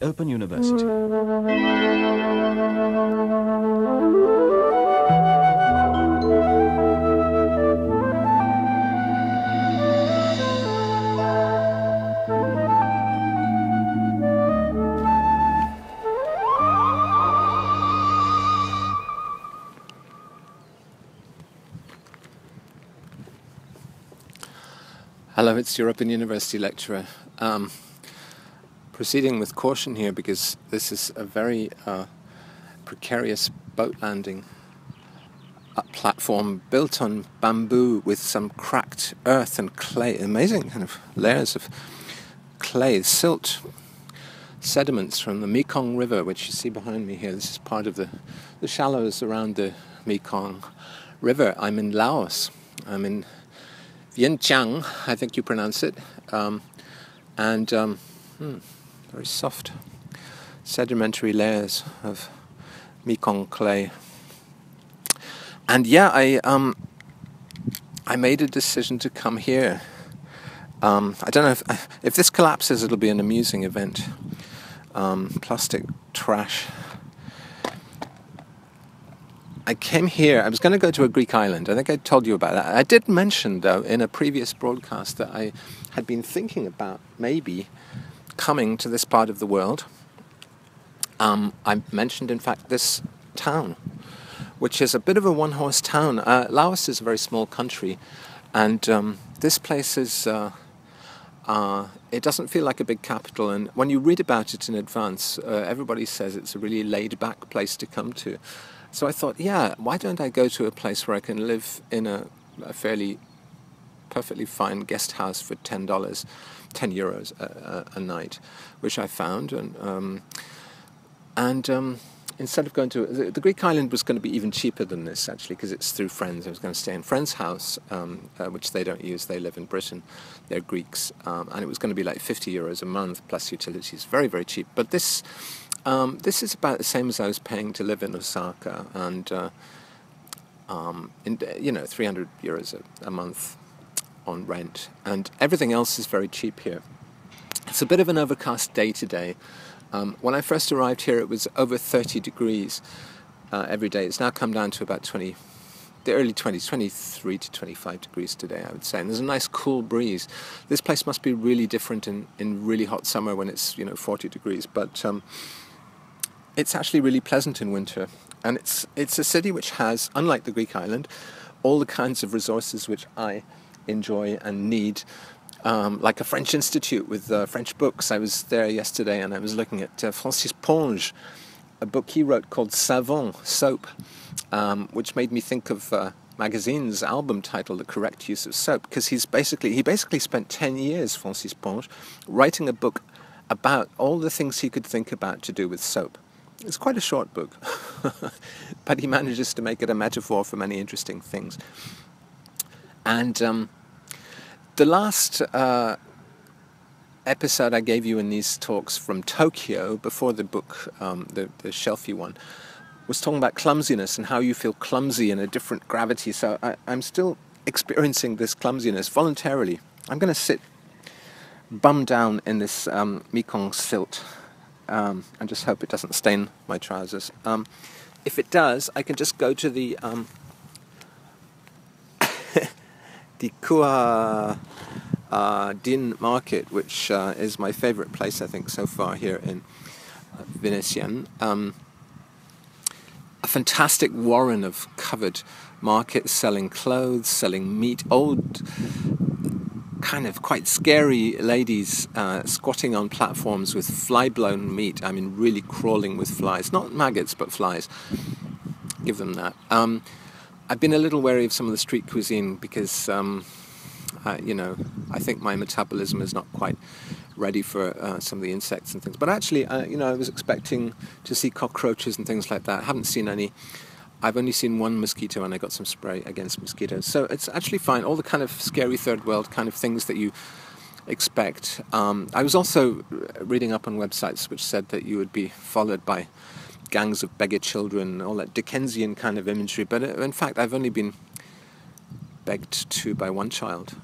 Open University. Hello, it's your Open University lecturer. Proceeding with caution here because this is a very precarious boat landing platform built on bamboo with some cracked earth and clay, amazing kind of layers of clay, silt sediments from the Mekong River, which you see behind me here. This is part of the shallows around the Mekong River. I'm in Laos. I'm in Vientiane, I think you pronounce it, very soft sedimentary layers of Mekong clay. And yeah, I made a decision to come here. I don't know if this collapses, it'll be an amusing event. Plastic trash. I came here, I was going to go to a Greek island. I think I told you about that. I did mention, though, in a previous broadcast that I had been thinking about maybe coming to this part of the world. I mentioned, in fact, this town, which is a bit of a one-horse town. Laos is a very small country, and this place is... it doesn't feel like a big capital, and when you read about it in advance, everybody says it's a really laid-back place to come to. So I thought, yeah, why don't I go to a place where I can live in a fairly perfectly fine guest house for $10, 10 euros a night, which I found. And instead of going to... The Greek island was going to be even cheaper than this, actually, because it's through friends. I was going to stay in friends' house, which they don't use. They live in Britain. They're Greeks. And it was going to be like 50 euros a month, plus utilities. Very, very cheap. But this is about the same as I was paying to live in Osaka, and 300 euros a month on rent, and everything else is very cheap here. It's a bit of an overcast day today. When I first arrived here, it was over 30 degrees every day. It's now come down to about the early 20s, 23 to 25 degrees today, I would say. And there's a nice cool breeze. This place must be really different in really hot summer when it's 40 degrees, but it's actually really pleasant in winter. And it's a city which has, unlike the Greek island, all the kinds of resources which I enjoy and need, like a French institute with French books. I was there yesterday and I was looking at Francis Ponge, a book he wrote called Savon, Soap, which made me think of Magazine's album title, The Correct Use of Soap, because he basically spent 10 years, Francis Ponge, writing a book about all the things he could think about to do with soap. It's quite a short book, but he manages to make it a metaphor for many interesting things. And the last episode I gave you in these talks from Tokyo, before the book, the shelfie one, was talking about clumsiness and how you feel clumsy in a different gravity. So I'm still experiencing this clumsiness voluntarily. I'm going to sit bum down in this Mekong silt and just hope it doesn't stain my trousers. If it does, I can just go to the the Kua Din market, which is my favourite place, I think, so far here in Vientiane. A fantastic warren of covered markets selling clothes, selling meat, old, kind of quite scary ladies squatting on platforms with fly-blown meat. I mean, really crawling with flies. Not maggots, but flies. Give them that. I've been a little wary of some of the street cuisine because, I think my metabolism is not quite ready for some of the insects and things. But actually, I was expecting to see cockroaches and things like that. I haven't seen any. I've only seen one mosquito, and I got some spray against mosquitoes. So it's actually fine. All the kind of scary third world kind of things that you expect. I was also reading up on websites which said that you would be followed by gangs of beggar children, all that Dickensian kind of imagery. But in fact, I've only been begged to by one child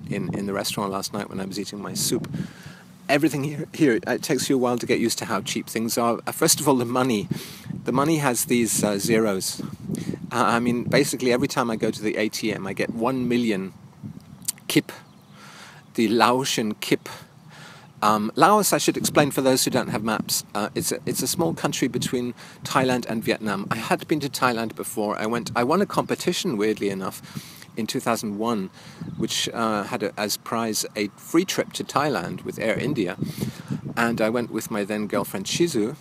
in the restaurant last night when I was eating my soup. everything here, it takes you a while to get used to how cheap things are. First of all, the money. The money has these zeros. I mean, basically every time I go to the ATM, I get 1 million kip, the Laotian kip. Laos, I should explain for those who don't have maps, it's a small country between Thailand and Vietnam. I had been to Thailand before. I won a competition, weirdly enough, in 2001, which had as prize a free trip to Thailand with Air India. And I went with my then girlfriend Shizu,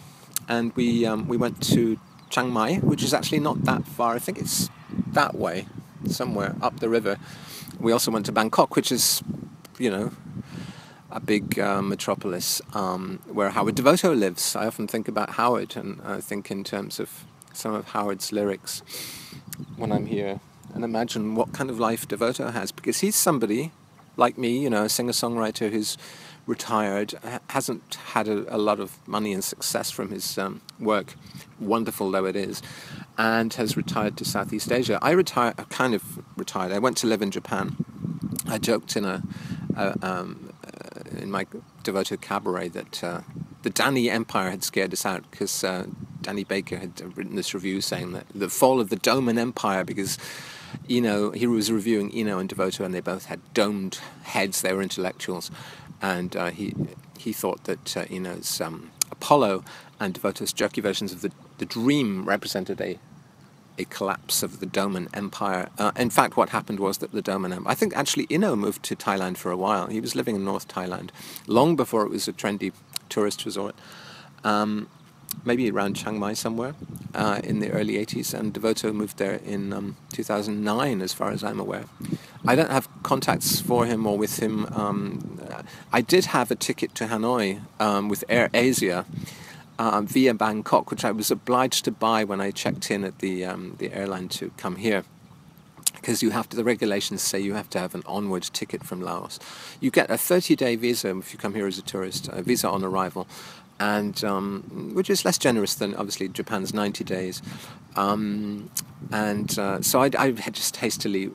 and we went to Chiang Mai, which is actually not that far. I think it's that way, somewhere up the river. We also went to Bangkok, which is, a big metropolis where Howard Devoto lives. I often think about Howard, and I think in terms of some of Howard's lyrics when I'm here, and imagine what kind of life Devoto has, because he's somebody like me, a singer-songwriter who's retired, hasn't had a lot of money and success from his work, wonderful though it is, and has retired to Southeast Asia. I kind of retired. I went to live in Japan. I joked in in my Devoto cabaret that the Danny Empire had scared us out, because Danny Baker had written this review saying that the fall of the Doman Empire, because he was reviewing Eno and Devoto, and they both had domed heads. They were intellectuals, and he thought that Eno's Apollo and Devoto's jerky versions of the Dream represented a collapse of the Doman Empire. In fact, what happened was that the Doman Empire... I think actually Eno moved to Thailand for a while. He was living in North Thailand long before it was a trendy tourist resort. Maybe around Chiang Mai somewhere in the early 80s, and Devoto moved there in 2009, as far as I'm aware. I don't have contacts for him or with him. I did have a ticket to Hanoi with Air Asia, via Bangkok, which I was obliged to buy when I checked in at the airline to come here, because the regulations say you have to have an onward ticket from Laos. You get a 30-day visa if you come here as a tourist, a visa on arrival, and which is less generous than obviously Japan's 90 days. So I had just hastily.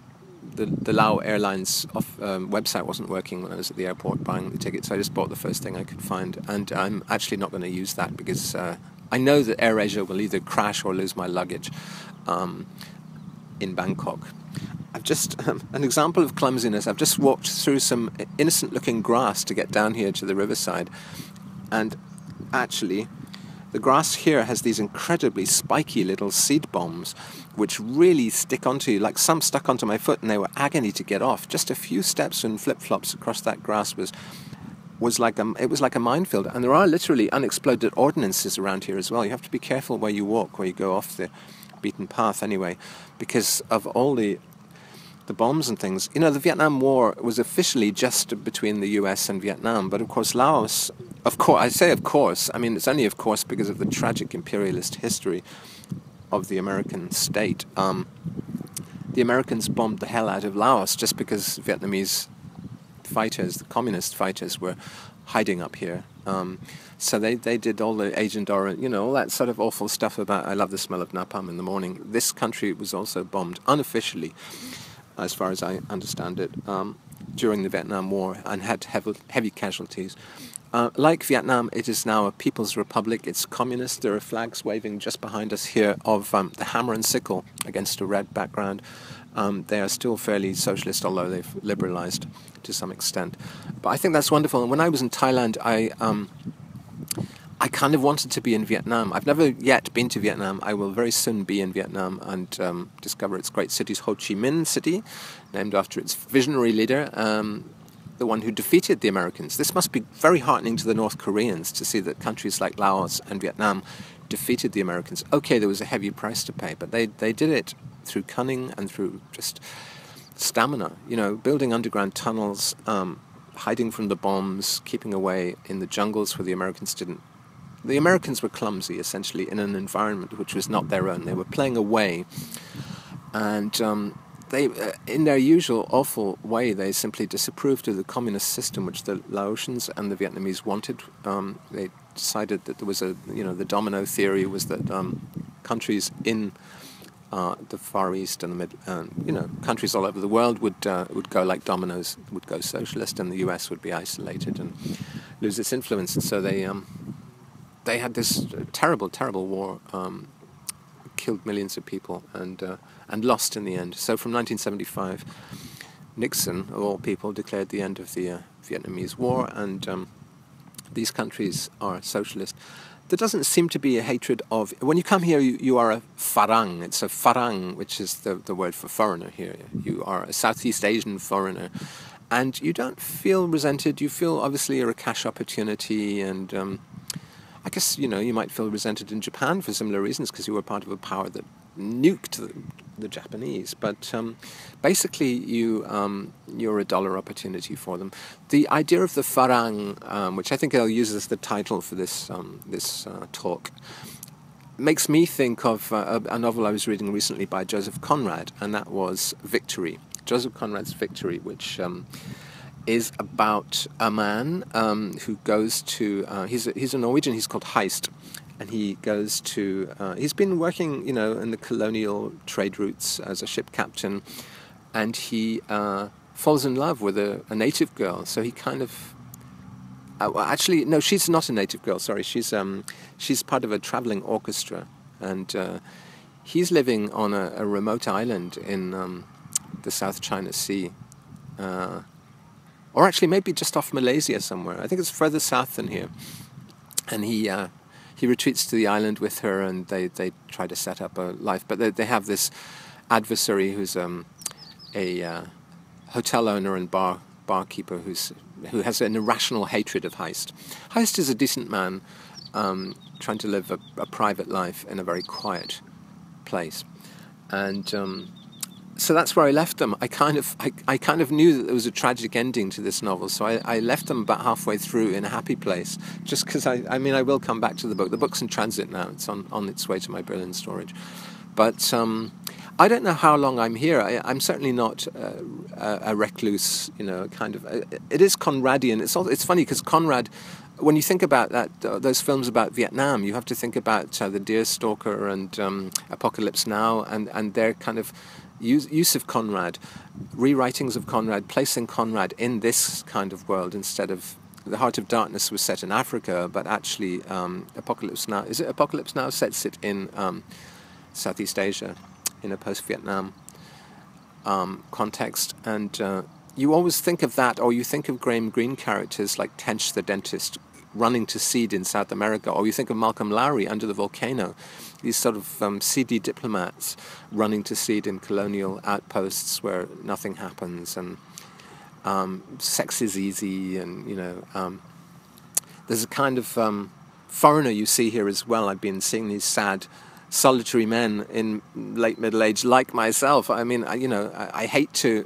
The Lao Airlines website wasn't working when I was at the airport buying the tickets, so I just bought the first thing I could find, and I'm actually not going to use that, because I know that AirAsia will either crash or lose my luggage in Bangkok. I've just, an example of clumsiness, I've just walked through some innocent-looking grass to get down here to the riverside, and actually the grass here has these incredibly spiky little seed bombs which really stick onto you, like some stuck onto my foot, and they were agony to get off. Just a few steps and flip-flops across that grass was like a minefield. And there are literally unexploded ordnances around here as well. You have to be careful where you walk, where you go off the beaten path anyway, because of all the bombs and things. The Vietnam War was officially just between the US and Vietnam, but of course Laos, I say of course, I mean it's only of course because of the tragic imperialist history of the American state. The Americans bombed the hell out of Laos just because Vietnamese fighters, the communist fighters, were hiding up here. So they did all the Agent Orange, all that sort of awful stuff about I love the smell of napalm in the morning. This country was also bombed unofficially, as far as I understand it, during the Vietnam War, and had heavy casualties. Like Vietnam, it is now a people's republic. It's communist. There are flags waving just behind us here of the hammer and sickle against a red background. They are still fairly socialist, although they've liberalized to some extent. But I think that's wonderful. And when I was in Thailand, I kind of wanted to be in Vietnam. I've never yet been to Vietnam. I will very soon be in Vietnam and discover its great cities. Ho Chi Minh City, named after its visionary leader, the one who defeated the Americans. This must be very heartening to the North Koreans to see that countries like Laos and Vietnam defeated the Americans. Okay, there was a heavy price to pay, but they did it through cunning and through just stamina. Building underground tunnels, hiding from the bombs, keeping away in the jungles where the Americans didn't. The Americans were clumsy, essentially, in an environment which was not their own. They were playing away, and they, in their usual awful way, they simply disapproved of the communist system which the Laotians and the Vietnamese wanted. They decided that there was the domino theory was that countries in the Far East and the countries all over the world would go like dominoes, would go socialist, and the US would be isolated and lose its influence. And so they had this terrible, terrible war, killed millions of people, and lost in the end. So from 1975, Nixon, of all people, declared the end of the Vietnamese War, and these countries are socialist. There doesn't seem to be a hatred of... When you come here, you are a Farang. It's a Farang, which is the word for foreigner here. You are a Southeast Asian foreigner. And you don't feel resented. You feel, obviously, you're a cash opportunity. And I guess, you might feel resented in Japan for similar reasons, because you were part of a power that nuked the Japanese. But basically, you're a dollar opportunity for them. The idea of the Farang, which I think I'll use as the title for this talk, makes me think of a novel I was reading recently by Joseph Conrad, and that was Victory. Joseph Conrad's Victory, which is about a man who goes to... he's a Norwegian, he's called Heist. And he goes to... he's been working, in the colonial trade routes as a ship captain, and he falls in love with a native girl. So he kind of... actually, no, she's not a native girl, sorry. She's part of a traveling orchestra. And he's living on a remote island in the South China Sea. Or actually, maybe just off Malaysia somewhere. I think it's further south than here. And he retreats to the island with her, and they try to set up a life. But they have this adversary who's a hotel owner and barkeeper who has an irrational hatred of Heist. Heist is a decent man trying to live a private life in a very quiet place. And so that's where I left them. I kind of knew that there was a tragic ending to this novel, so I left them about halfway through in a happy place, just because I will come back to the book. The book's in transit now. It's on its way to my Berlin storage. But I don't know how long I'm here. I'm certainly not a recluse, kind of... It is Conradian. It's funny, because Conrad... When you think about those films about Vietnam, you have to think about The Deerstalker and Apocalypse Now, and their kind of use of Conrad, rewritings of Conrad, placing Conrad in this kind of world instead of... The Heart of Darkness was set in Africa, but actually Apocalypse Now... Is it Apocalypse Now sets it in Southeast Asia, in a post-Vietnam context, and you always think of that, or you think of Graham Greene characters like Tench the dentist running to seed in South America, or you think of Malcolm Lowry under the volcano, these sort of seedy diplomats running to seed in colonial outposts where nothing happens, and sex is easy, and there's a kind of foreigner you see here as well. I've been seeing these sad, solitary men in late middle age, like myself. I mean, I hate to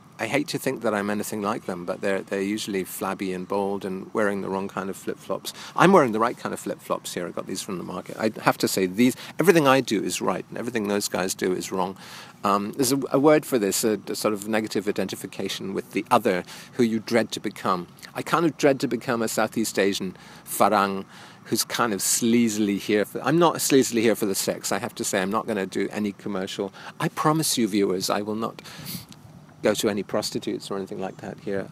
think that I'm anything like them, but they're usually flabby and bald and wearing the wrong kind of flip-flops. I'm wearing the right kind of flip-flops here. I got these from the market. I have to say, everything I do is right, and everything those guys do is wrong. There's a word for this, a sort of negative identification with the other, who you dread to become. I kind of dread to become a Southeast Asian Farang who's kind of sleazily here I'm not sleazily here for the sex. I have to say, I'm not going to do any commercial. I promise you, viewers, I will not go to any prostitutes or anything like that here.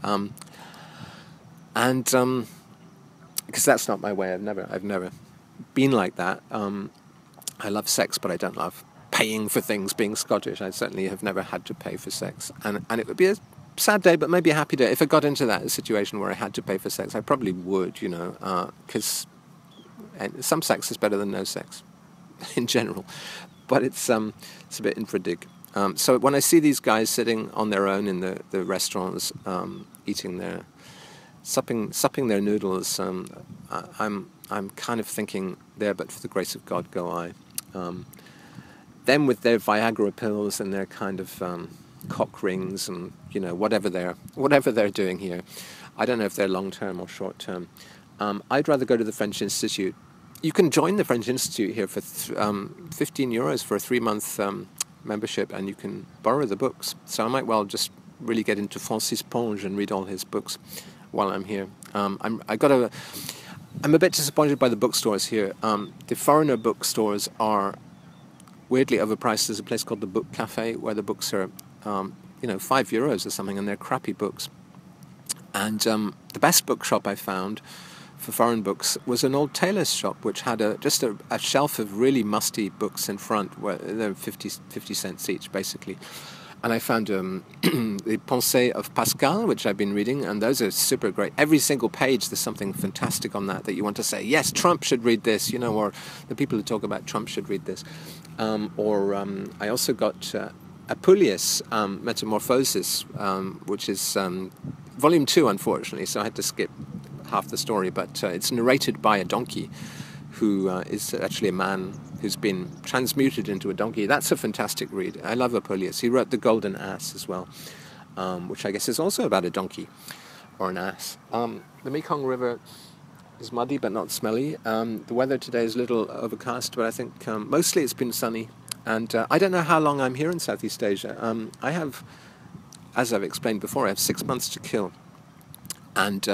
Because that's not my way. I've never been like that. I love sex, but I don't love paying for things. Being Scottish, I certainly have never had to pay for sex, and it would be a sad day, but maybe a happy day. If I got into that situation where I had to pay for sex, I probably would, because some sex is better than no sex, in general. But it's a bit infra-dig. So when I see these guys sitting on their own in the restaurants, eating supping their noodles, I'm kind of thinking, there but for the grace of God go I. Them with their Viagra pills and their kind of cock rings and whatever they're doing here. I don't know if they're long term or short term. I'd rather go to the French Institute. You can join the French Institute here for 15 euros for a 3-month membership, and you can borrow the books. So I might well just really get into Francis Ponge and read all his books while I'm here. I'm a bit disappointed by the bookstores here. The foreigner bookstores are weirdly overpriced. There's a place called the Book Cafe where the books are, 5 euros or something, and they're crappy books. And the best bookshop I found for foreign books was an old tailor's shop which had just a shelf of really musty books in front, where they're 50 cents each, basically. And I found the Pensées of Pascal, which I've been reading, and those are super great. Every single page, there's something fantastic on that you want to say, yes, Trump should read this, you know, or the people who talk about Trump should read this. I also got Apuleius, Metamorphosis, which is volume 2, unfortunately, so I had to skip half the story, but it's narrated by a donkey who is actually a man who's been transmuted into a donkey. That's a fantastic read. I love Apuleius. He wrote The Golden Ass as well, which I guess is also about a donkey or an ass. The Mekong River is muddy but not smelly. The weather today is a little overcast, but I think mostly it's been sunny. And I don't know how long I'm here in Southeast Asia. I have, as I've explained before, I have 6 months to kill. And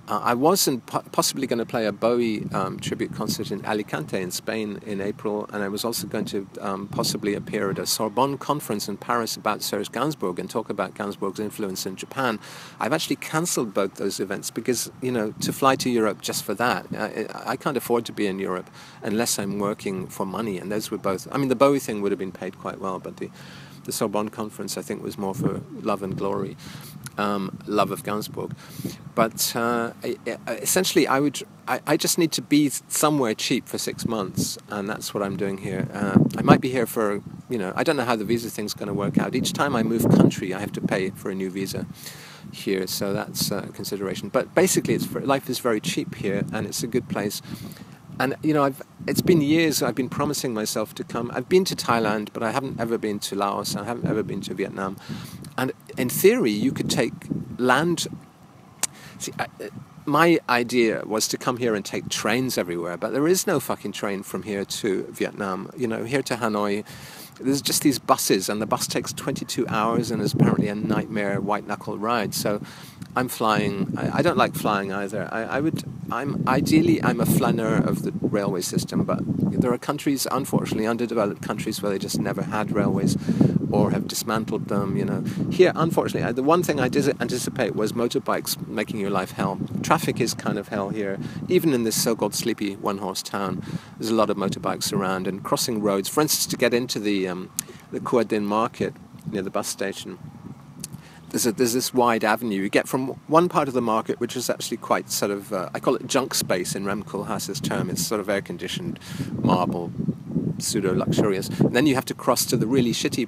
I wasn't possibly going to play a Bowie tribute concert in Alicante in Spain in April, and I was also going to possibly appear at a Sorbonne conference in Paris about Serge Gainsbourg and talk about Gainsbourg's influence in Japan. I've actually cancelled both those events because, you know, to fly to Europe just for that, I can't afford to be in Europe unless I'm working for money, and those were both... I mean, the Bowie thing would have been paid quite well, but the Sorbonne conference, I think, was more for love and glory, love of Gainsbourg. But essentially, I just need to be somewhere cheap for 6 months, and that's what I'm doing here. I might be here for, you know, I don't know how the visa thing's going to work out. Each time I move country, I have to pay for a new visa here, so that's a consideration. But basically, life is very cheap here, and it's a good place. And, you know, it's been years I've been promising myself to come. I've been to Thailand, but I haven't ever been to Laos. I haven't ever been to Vietnam. And in theory, you could take land... See, my idea was to come here and take trains everywhere, but there is no fucking train from here to Vietnam. You know, here to Hanoi, there's just these buses, and the bus takes 22 hours and is apparently a nightmare white-knuckle ride. So I'm flying. I don't like flying either. I'm a flaneur of the railway system, but there are countries, unfortunately, underdeveloped countries where they just never had railways or have dismantled them, you know. Here, unfortunately, the one thing I did anticipate was motorbikes making your life hell. Traffic is kind of hell here. Even in this so-called sleepy one-horse town, there's a lot of motorbikes around and crossing roads. For instance, to get into the Kua Din market near the bus station, there's this wide avenue. You get from one part of the market, which is actually quite sort of, I call it junk space in Rem Koolhaas's term. It's sort of air-conditioned marble, pseudo-luxurious. And then you have to cross to the really shitty,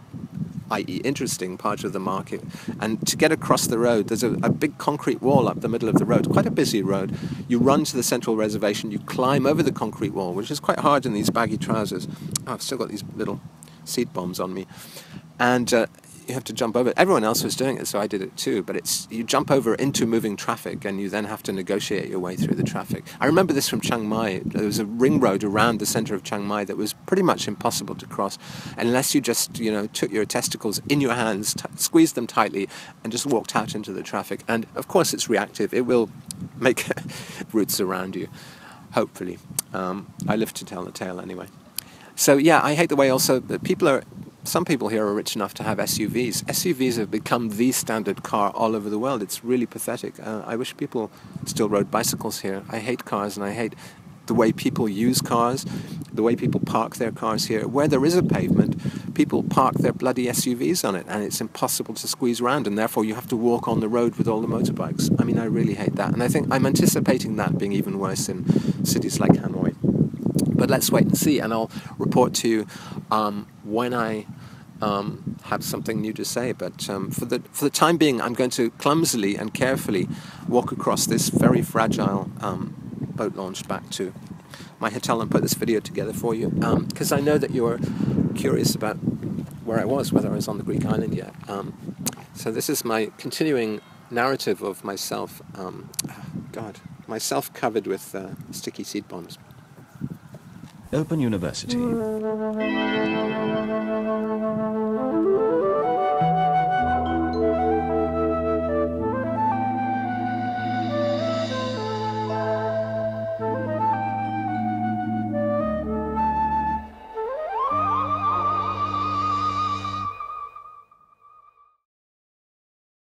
i.e. interesting part of the market. And to get across the road, there's a big concrete wall up the middle of the road, quite a busy road. You run to the central reservation, you climb over the concrete wall, which is quite hard in these baggy trousers. Oh, I've still got these little seed bombs on me. And you have to jump over. Everyone else was doing it, so I did it too. But you jump over into moving traffic, and you then have to negotiate your way through the traffic. I remember this from Chiang Mai. There was a ring road around the center of Chiang Mai that was pretty much impossible to cross, unless you just, you know, took your testicles in your hands, squeezed them tightly, and just walked out into the traffic. And of course, it's reactive. It will make routes around you. Hopefully, I live to tell the tale anyway. So yeah, I hate the way also that some people here are rich enough to have SUVs. SUVs have become the standard car all over the world. It's really pathetic. I wish people still rode bicycles here. I hate cars, and I hate the way people use cars, the way people park their cars here. Where there is a pavement, people park their bloody SUVs on it, and it's impossible to squeeze around, and therefore you have to walk on the road with all the motorbikes. I mean, I really hate that. And I think I'm anticipating that being even worse in cities like Hanoi. But let's wait and see, and I'll report to you when I have something new to say. But for the time being, I'm going to clumsily and carefully walk across this very fragile boat launch back to my hotel and put this video together for you, because I know that you're curious about where I was, whether I was on the Greek island yet. So this is my continuing narrative of myself, myself covered with sticky seed bombs. Open University.